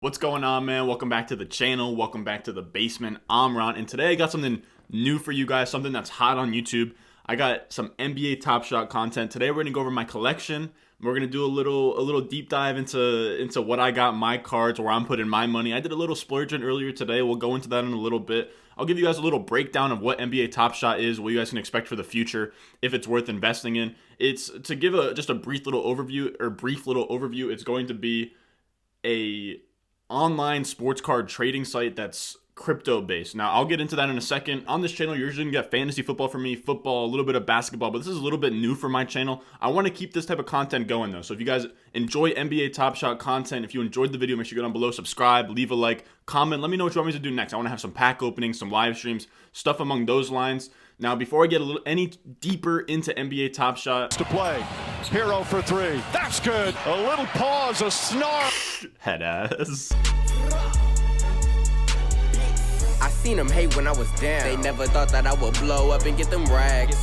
What's going on, man? Welcome back to the channel. Welcome back to the basement. I'm Ron, and today I got something new for you guys, something that's hot on YouTube. I got some NBA Topshot content. Today we're gonna go over my collection. We're gonna do a little deep dive into what I got, my cards, where I'm putting my money. I did a little splurging earlier today. We'll go into that in a little bit. I'll give you guys a little breakdown of what NBA Topshot is, what you guys can expect for the future, if it's worth investing in. It's to give just a brief little overview. It's going to be a online sports card trading site that's crypto based. Now I'll get into that in a second. On this channel, you're usually gonna get fantasy football from me, football, a little bit of basketball, but this is a little bit new for my channel. I want to keep this type of content going though. So if you guys enjoy NBA Top Shot content, if you enjoyed the video, make sure you go down below, subscribe, leave a like, comment, let me know what you want me to do next. I want to have some pack openings, some live streams, stuff among those lines. Now, before I get any deeper into NBA Top Shot, to play, Hero for three. That's good. A little pause, a snarl. Head ass. I seen them hate when I was down. They never thought that I would blow up and get them rags.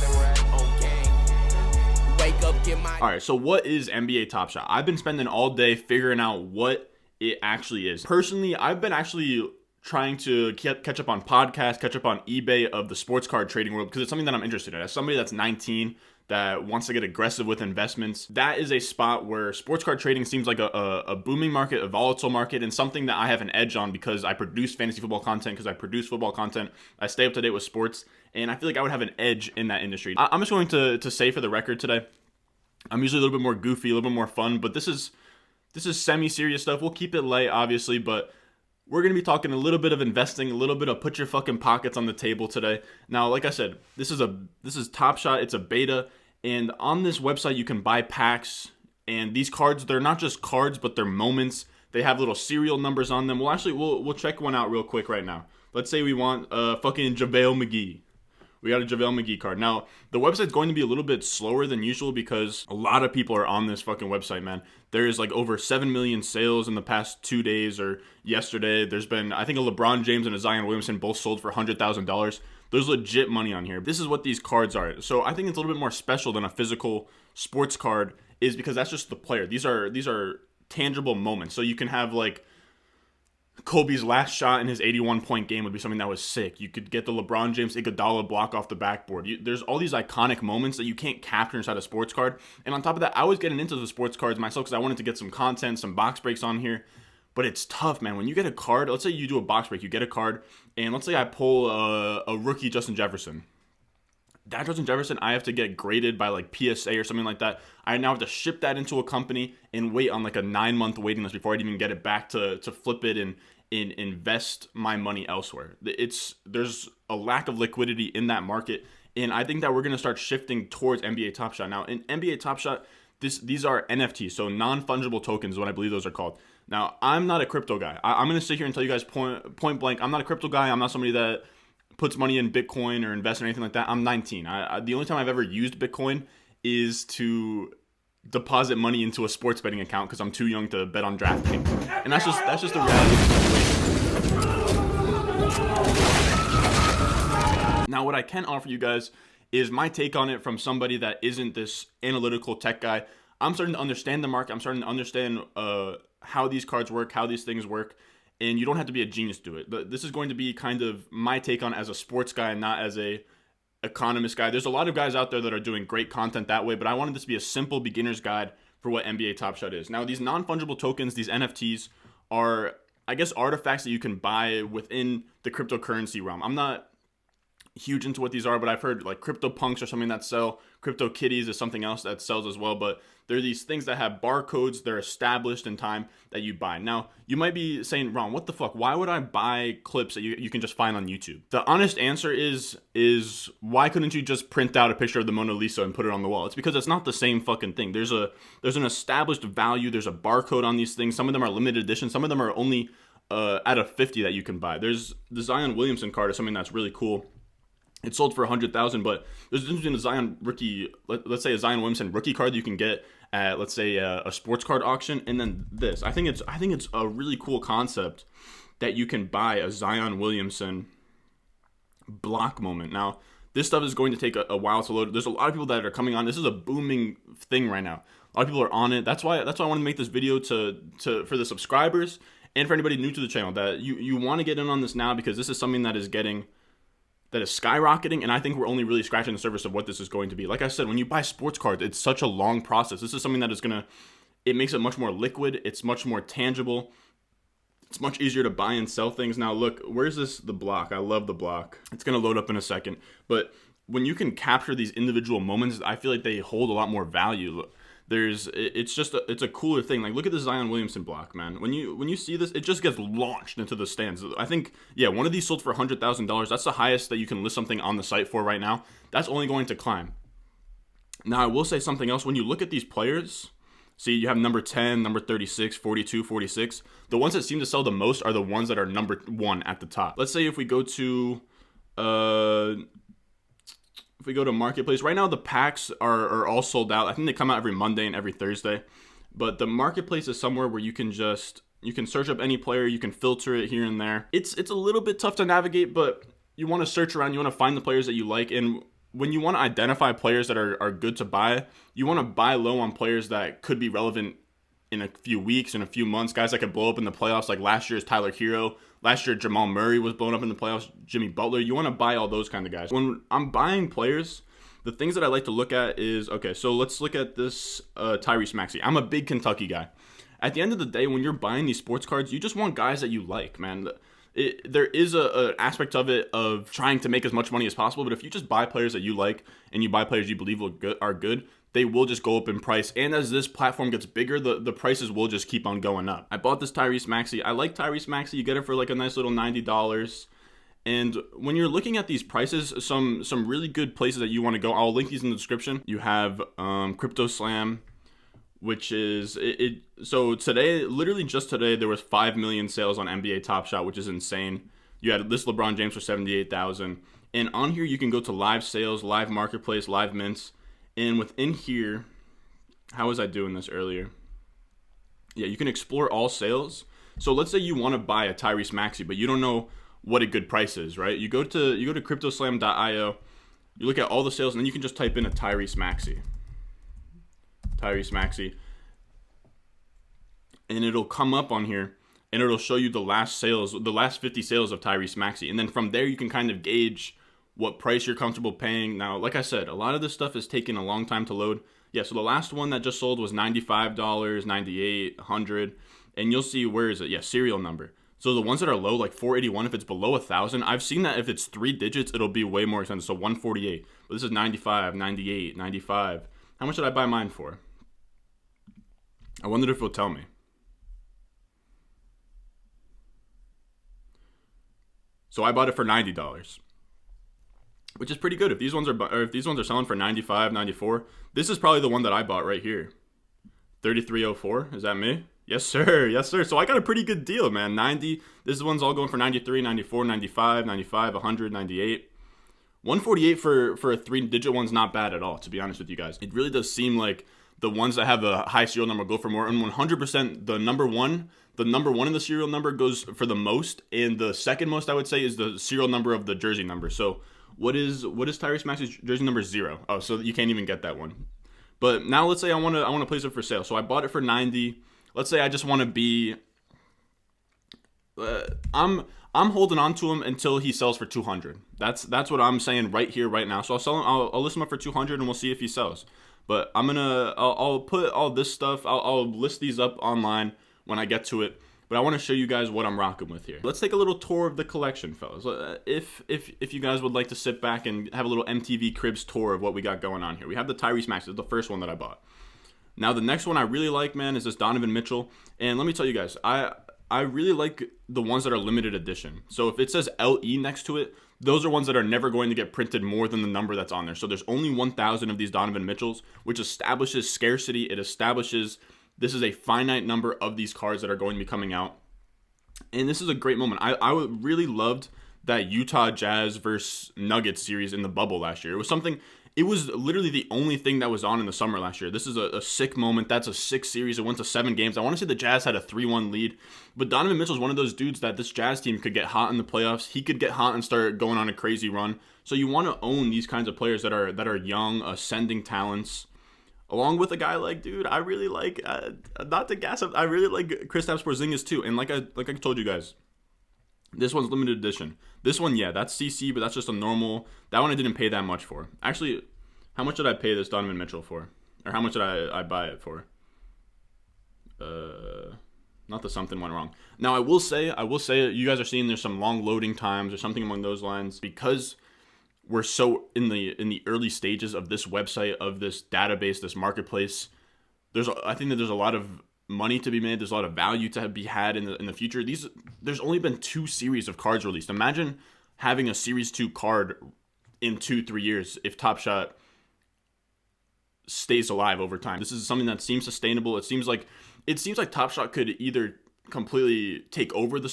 Wake up, get my. All right, so what is NBA Top Shot? I've been spending all day figuring out what it actually is. Personally, I've been actually trying to catch up on podcasts, catch up on eBay of the sports card trading world, because it's something that I'm interested in. As somebody that's 19 that wants to get aggressive with investments, that is a spot where sports card trading seems like a booming market, a volatile market, and something that I have an edge on because I produce fantasy football content, because I produce football content, I stay up to date with sports, and I feel like I would have an edge in that industry. I'm just going to say for the record today, I'm usually a little bit more goofy, a little bit more fun, but this is semi-serious stuff. We'll keep it light, obviously, but we're going to be talking a little bit of investing, a little bit of put your fucking pockets on the table today. Now, like I said, this is Top Shot. It's a beta, and on this website you can buy packs, and these cards, they're not just cards, but they're moments. They have little serial numbers on them. We'll check one out real quick right now. Let's say we want fucking JaVale McGee. We got a JaVale McGee card. Now, the website's going to be a little bit slower than usual because a lot of people are on this fucking website, man. There's like over 7 million sales in the past 2 days or yesterday. There's been, I think, a LeBron James and a Zion Williamson both sold for $100,000. There's legit money on here. This is what these cards are. So I think it's a little bit more special than a physical sports card is because that's just the player. These are tangible moments. So you can have like Kobe's last shot in his 81-point game would be something that was sick. You could get the LeBron James Iguodala block off the backboard. There's all these iconic moments that you can't capture inside a sports card. And on top of that, I was getting into the sports cards myself because I wanted to get some content, some box breaks on here. But it's tough, man. When you get a card, let's say you do a box break, you get a card, and let's say I pull a rookie Justin Jefferson. That Justin Jefferson, I have to get graded by like PSA or something like that. I now have to ship that into a company and wait on like a 9-month waiting list before I'd even get it back to flip it and invest my money elsewhere. There's a lack of liquidity in that market, and I think that we're going to start shifting towards NBA Top Shot. Now, in NBA Top Shot, these are NFTs, so non-fungible tokens is what I believe those are called. Now, I'm not a crypto guy. I'm going to sit here and tell you guys point blank, I'm not a crypto guy. I'm not somebody that puts money in Bitcoin or invests in anything like that. I'm 19. The only time I've ever used Bitcoin is to deposit money into a sports betting account because I'm too young to bet on DraftKings, and that's just the reality of the situation. Now, what I can offer you guys is my take on it from somebody that isn't this analytical tech guy. I'm starting to understand the market. I'm starting to understand how these cards work, how these things work. And you don't have to be a genius to do it. But this is going to be kind of my take on it as a sports guy and not as a economist guy. There's a lot of guys out there that are doing great content that way, but I wanted this to be a simple beginner's guide for what NBA Top Shot is. Now, these non-fungible tokens, these NFTs, are, I guess, artifacts that you can buy within the cryptocurrency realm. I'm not huge into what these are, but I've heard like CryptoPunks or something that sell. CryptoKitties is something else that sells as well, but they're these things that have barcodes. They're established in time that you buy. Now, you might be saying, Ron, what the fuck? Why would I buy clips that you can just find on YouTube? The honest answer is why couldn't you just print out a picture of the Mona Lisa and put it on the wall? It's because it's not the same fucking thing. There's an established value. There's a barcode on these things. Some of them are limited edition. Some of them are only out of 50 that you can buy. There's the Zion Williamson card is something that's really cool. It sold for $100,000, but there's a difference between a Zion rookie, let's say a Zion Williamson rookie card that you can get at, let's say, a sports card auction, and then this. I think it's a really cool concept that you can buy a Zion Williamson block moment. Now, this stuff is going to take a while to load. There's a lot of people that are coming on. This is a booming thing right now. A lot of people are on it. That's why I want to make this video for the subscribers And for anybody new to the channel, that you want to get in on this now, because this is something that is skyrocketing, and I think we're only really scratching the surface of what this is going to be. Like I said, when you buy sports cards, it's such a long process. This is something that is it makes it much more liquid. It's much more tangible. It's much easier to buy and sell things. Now look, where's the block? I love the block. It's going to load up in a second. But when you can capture these individual moments, I feel like they hold a lot more value. Look, it's a cooler thing. Like, look at the Zion Williamson block, man. When you see this, it just gets launched into the stands. I think, yeah, one of these sold for $100,000. That's the highest that you can list something on the site for right now. That's only going to climb. Now, I will say something else. When you look at these players, see, you have number 10, number 36, 42, 46. The ones that seem to sell the most are the ones that are number 1 at the top. Let's say if we go to Marketplace, right now the packs are all sold out. I think they come out every Monday and every Thursday. But the Marketplace is somewhere where you can search up any player, you can filter it here and there. It's a little bit tough to navigate, but you want to search around, you want to find the players that you like, and when you want to identify players that are good to buy, you want to buy low on players that could be relevant in a few weeks, in a few months, guys that could blow up in the playoffs, like last year's Tyler Hero. Last year, Jamal Murray was blown up in the playoffs, Jimmy Butler. You want to buy all those kind of guys. When I'm buying players, the things that I like to look at is, okay, so let's look at this Tyrese Maxi. I'm a big Kentucky guy. At the end of the day, when you're buying these sports cards, you just want guys that you like, man. There is an aspect of it of trying to make as much money as possible, but if you just buy players that you like and you buy players you believe are good, they will just go up in price. And as this platform gets bigger, the prices will just keep on going up. I bought this Tyrese Maxi. I like Tyrese Maxi. You get it for like a nice little $90. And when you're looking at these prices, some really good places that you want to go, I'll link these in the description. You have Crypto Slam, which is it. So today, literally just today, there was 5 million sales on NBA Topshot, which is insane. You had this LeBron James for 78,000, and on here you can go to live sales, live marketplace, live mints, and within here, how was I doing this earlier? Yeah, you can explore all sales. So let's say you want to buy a Tyrese Maxi, but you don't know what a good price is, right? You go to cryptoslam.io, you look at all the sales, and then you can just type in a Tyrese Maxi. And it'll come up on here, and it'll show you the last 50 sales of Tyrese Maxi. And then from there, you can kind of gauge what price you're comfortable paying. Now, like I said, a lot of this stuff is taking a long time to load. Yeah, so the last one that just sold was $95, $98, $100, and you'll see, where is it? Yeah, serial number. So the ones that are low, like 481, if it's below 1,000, I've seen that if it's 3 digits, it'll be way more expensive. So 148, but this is 95, 98, 95. How much did I buy mine for? I wondered if it'll tell me. So I bought it for $90, which is pretty good. If these ones are selling for 95, 94, this is probably the one that I bought right here. 3304, is that me? Yes, sir. Yes, sir. So I got a pretty good deal, man. 90. This one's all going for 93, 94, 95, 95, 100, 98. 148 for a 3-digit one's not bad at all, to be honest with you guys. It really does seem like the ones that have a high serial number go for more, and 100% the number one in the serial number goes for the most, and the second most I would say is the serial number of the jersey number. So what is Tyrese Maxey's jersey number? 0. Oh, so you can't even get that one. But now let's say I want to place it for sale. So I bought it for 90. Let's say I just want to be I'm holding on to him until he sells for 200. That's what I'm saying right here, right now. So I'll list him up for 200 and we'll see if he sells. But I'll put all this stuff, I'll list these up online when I get to it. But I want to show you guys what I'm rocking with here. Let's take a little tour of the collection, fellas. If you guys would like to sit back and have a little MTV Cribs tour of what we got going on here. We have the Tyrese Maxi, the first one that I bought. Now the next one I really like, man, is this Donovan Mitchell. And let me tell you guys, I really like the ones that are limited edition. So if it says LE next to it, those are ones that are never going to get printed more than the number that's on there. So there's only 1,000 of these Donovan Mitchells, which establishes scarcity. It establishes this is a finite number of these cards that are going to be coming out. And this is a great moment. I really loved that Utah Jazz versus Nuggets series in the bubble last year. It was literally the only thing that was on in the summer last year. This is a sick moment. That's a sick series. It went to 7 games. I want to say the Jazz had a 3-1 lead. But Donovan Mitchell is one of those dudes that this Jazz team could get hot in the playoffs. He could get hot and start going on a crazy run. So you want to own these kinds of players that are young, ascending talents. Along with a guy like, dude, I really like, not to gas up, I really like Kristaps Porzingis too. And like I told you guys, this one's limited edition. This one, yeah, that's CC, but that's just a normal. That one I didn't pay that much for. Actually, how much did I pay this Donovan Mitchell for? Or how much did I buy it for? Not that something went wrong. Now, I will say, you guys are seeing there's some long loading times or something along those lines because we're so in the early stages of this website, of this database, this marketplace. I think that there's a lot of money to be made. There's a lot of value to be had in the future. There's only been 2 series of cards released. Imagine having a Series 2 card in 2-3 years if Top Shot stays alive over time. This is something that seems sustainable. It seems like Top Shot could either completely take over the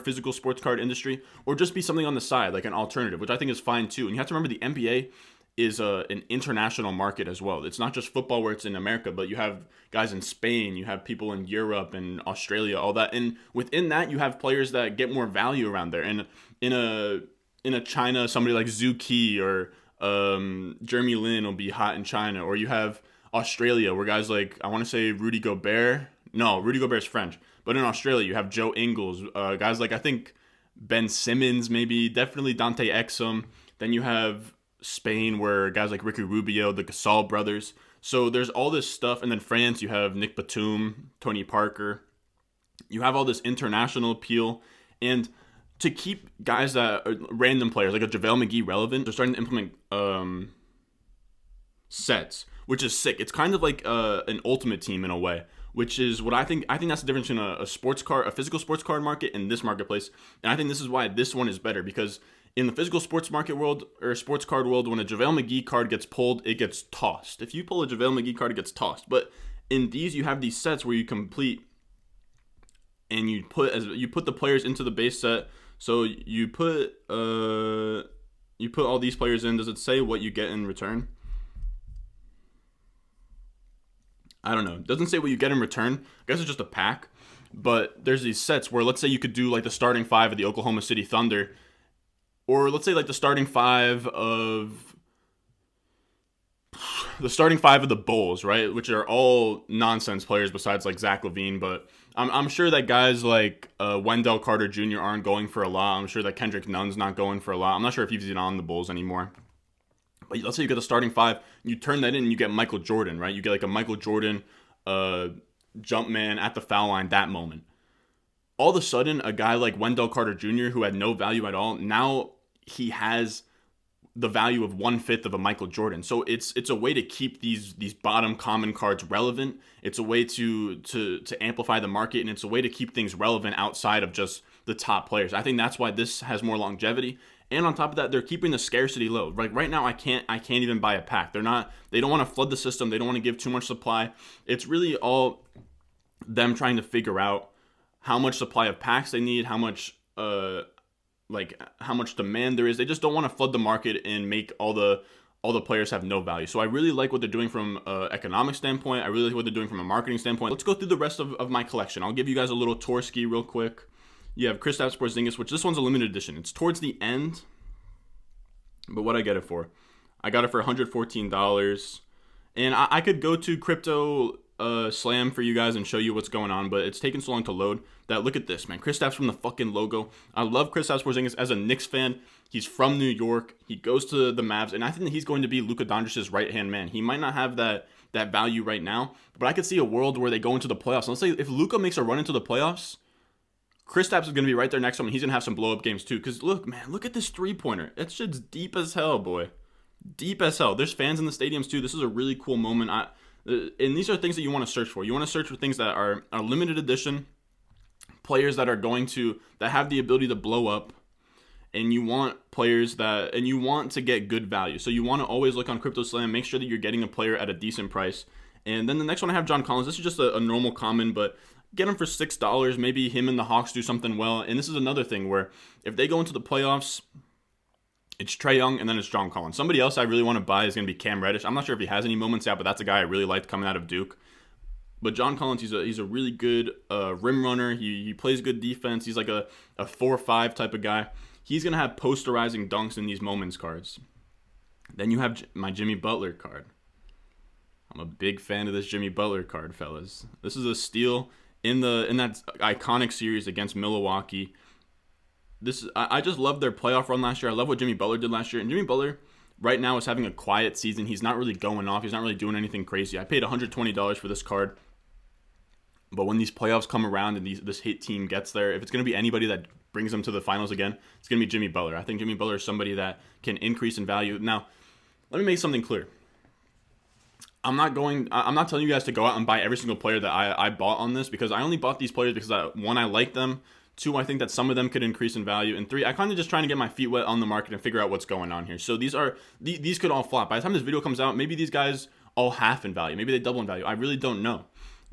physical sports card industry, or just be something on the side, like an alternative, which I think is fine too. And you have to remember the NBA is an international market as well. It's not just football where it's in America, but you have guys in Spain, you have people in Europe and Australia, all that. And within that, you have players that get more value around there. And in a China, somebody like Zuki or Jeremy Lin will be hot in China. Or you have Australia where guys like, I want to say Rudy Gobert. No, Rudy Gobert's French. But in Australia, you have Joe Ingles, guys like, I think, Ben Simmons, maybe, definitely Dante Exum. Then you have Spain, where guys like Ricky Rubio, the Gasol brothers. So there's all this stuff. And then France, you have Nick Batum, Tony Parker. You have all this international appeal. And to keep guys that are random players, like a JaVale McGee relevant, they're starting to implement sets, which is sick. It's kind of like an ultimate team in a way, which is what I think that's the difference in a physical sports card market and this marketplace. And I think this is why this one is better, because in the physical sports market world or sports card world, when a JaVale McGee card gets pulled, it gets tossed. If you pull a JaVale McGee card, it gets tossed. But in these, you have these sets where you complete and you put the players into the base set. So you put all these players in. Does it say what you get in return? I don't know. It doesn't say what you get in return. I guess it's just a pack. But there's these sets where, let's say you could do like the starting 5 of the Oklahoma City Thunder. Or let's say like the starting 5 of the Bulls, right? Which are all nonsense players besides like Zach LaVine. But I'm sure that guys like Wendell Carter Jr. aren't going for a lot. I'm sure that Kendrick Nunn's not going for a lot. I'm not sure if he's even on the Bulls anymore. But let's say you get the starting 5, you turn that in and you get Michael Jordan, right? You get like a Michael Jordan jump man at the foul line that moment. All of a sudden, a guy like Wendell Carter Jr., who had no value at all, now he has the value of 1/5 of a Michael Jordan. So it's a way to keep these bottom common cards relevant. It's a way to amplify the market, and it's a way to keep things relevant outside of just the top players. I think that's why this has more longevity. And on top of that, they're keeping the scarcity low. Like right now, I can't even buy a pack. They don't want to flood the system. They don't want to give too much supply. It's really all them trying to figure out how much supply of packs they need, how much demand there is. They just don't want to flood the market and make all the players have no value. So I really like what they're doing from an economic standpoint. I really like what they're doing from a marketing standpoint. Let's go through the rest of my collection. I'll give you guys a little tour ski real quick. You have Kristaps Porzingis, which this one's a limited edition. It's towards the end, but what I get it for? I got it for $114. And I could go to Crypto Slam for you guys and show you what's going on, but it's taking so long to load that look at this, man. Kristaps from the fucking logo. I love Kristaps Porzingis as a Knicks fan. He's from New York. He goes to the Mavs, and I think that he's going to be Luka Doncic's right-hand man. He might not have that value right now, but I could see a world where they go into the playoffs. Let's say if Luka makes a run into the playoffs, Kristaps is going to be right there next to him, and he's going to have some blow-up games too. Because look, man, look at this three-pointer. That shit's deep as hell, boy. Deep as hell. There's fans in the stadiums too. This is a really cool moment. And these are things that you want to search for. You want to search for things that are limited edition, players that have the ability to blow up, and you want you want to get good value. So you want to always look on Crypto Slam, make sure that you're getting a player at a decent price. And then the next one I have John Collins. This is just a normal common, but get him for $6. Maybe him and the Hawks do something well. And this is another thing where if they go into the playoffs, it's Trae Young and then it's John Collins. Somebody else I really want to buy is going to be Cam Reddish. I'm not sure if he has any moments yet, but that's a guy I really liked coming out of Duke. But John Collins, he's a really good rim runner. He plays good defense. He's like a 4-5 type of guy. He's going to have posterizing dunks in these moments cards. Then you have my Jimmy Butler card. I'm a big fan of this Jimmy Butler card, fellas. This is a steal in that iconic series against Milwaukee. I just love their playoff run last year. I love what Jimmy Butler did last year. And Jimmy Butler right now is having a quiet season. He's not really going off. He's not really doing anything crazy. I paid $120 for this card. But when these playoffs come around and this hit team gets there, if it's going to be anybody that brings them to the finals again, it's going to be Jimmy Butler. I think Jimmy Butler is somebody that can increase in value. Now, let me make something clear. I'm not telling you guys to go out and buy every single player that I bought on this, because I only bought these players because one, I like them. Two, I think that some of them could increase in value. And three, I kind of just trying to get my feet wet on the market and figure out what's going on here. So these could all flop. By the time this video comes out, maybe these guys all half in value. Maybe they double in value. I really don't know.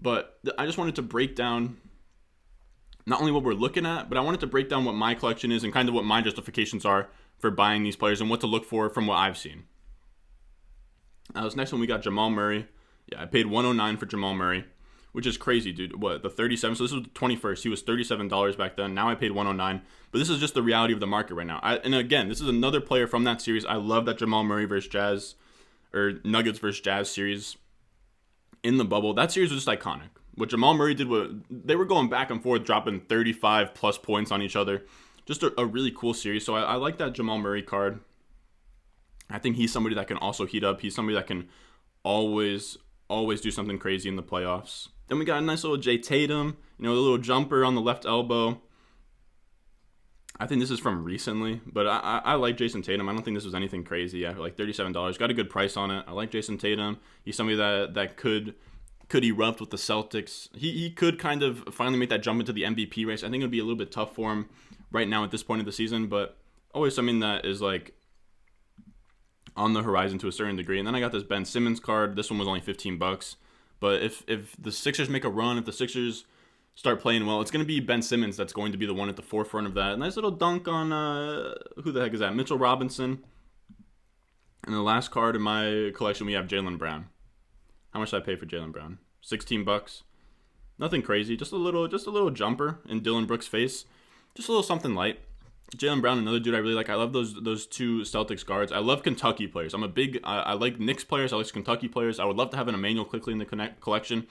But I just wanted to break down not only what we're looking at, but I wanted to break down what my collection is and kind of what my justifications are for buying these players and what to look for from what I've seen. Now, this next one, we got Jamal Murray. Yeah, I paid $109 for Jamal Murray, which is crazy, dude. What, the 37? So this was the 21st. He was $37 back then. Now I paid $109. But this is just the reality of the market right now. And again, this is another player from that series. I love that Jamal Murray Nuggets versus Jazz series in the bubble. That series was just iconic. What Jamal Murray did, they were going back and forth, dropping 35 plus points on each other. Just a really cool series. So I like that Jamal Murray card. I think he's somebody that can also heat up. He's somebody that can always do something crazy in the playoffs. Then we got a nice little Jay Tatum, a little jumper on the left elbow. I think this is from recently, but I like Jayson Tatum. I don't think this was anything crazy. I like $37. Got a good price on it. I like Jayson Tatum. He's somebody that could erupt with the Celtics. He could kind of finally make that jump into the MVP race. I think it would be a little bit tough for him right now at this point of the season, but always something that is like on the horizon to a certain degree. And then I got this Ben Simmons card. This one was only $15. But if the Sixers make a run, if the Sixers start playing well, it's going to be Ben Simmons that's going to be the one at the forefront of that. Nice little dunk on, who the heck is that? Mitchell Robinson. And the last card in my collection, we have Jaylen Brown. How much did I pay for Jaylen Brown? $16. Nothing crazy. Just a little jumper in Dylan Brooks' face. Just a little something light. Jaylen Brown, another dude I really like. I love those two Celtics guards. I love Kentucky players. I like Knicks players. I like Kentucky players. I would love to have an Emmanuel Quickley in the collection.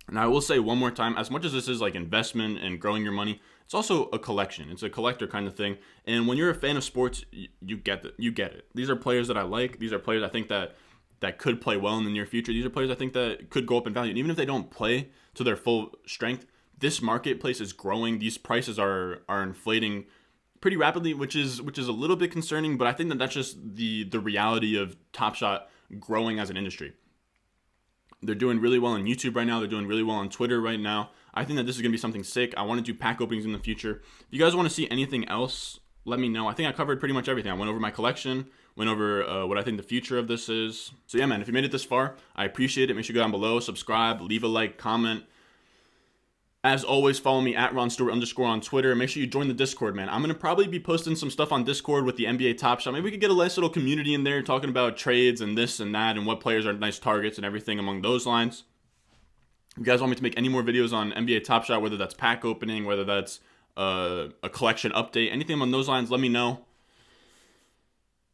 And I will say one more time, as much as this is like investment and growing your money, it's also a collection. It's a collector kind of thing. And when you're a fan of sports, you get it. These are players that I like. These are players I think that could play well in the near future. These are players I think that could go up in value. And even if they don't play to their full strength, this marketplace is growing. These prices are inflating pretty rapidly, which is a little bit concerning, but I think that's just the reality of Top Shot growing as an industry. They're doing really well on YouTube right now. They're doing really well on Twitter right now. I think that this is going to be something sick. I want to do pack openings in the future. If you guys want to see anything else, let me know. I think I covered pretty much everything. I went over my collection, went over what I think the future of this is. So yeah, man, if you made it this far, I appreciate it. Make sure you go down below, subscribe, leave a like, comment. As always, follow me at @RonStewart_ on Twitter. Make sure you join the Discord, man. I'm going to probably be posting some stuff on Discord with the NBA Topshot. Maybe we could get a nice little community in there talking about trades and this and that and what players are nice targets and everything along those lines. If you guys want me to make any more videos on NBA Topshot, whether that's pack opening, whether that's a collection update, anything along those lines, let me know.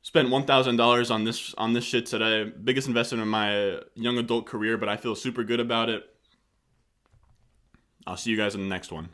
Spent $1,000 on this shit today. Biggest investment in my young adult career, but I feel super good about it. I'll see you guys in the next one.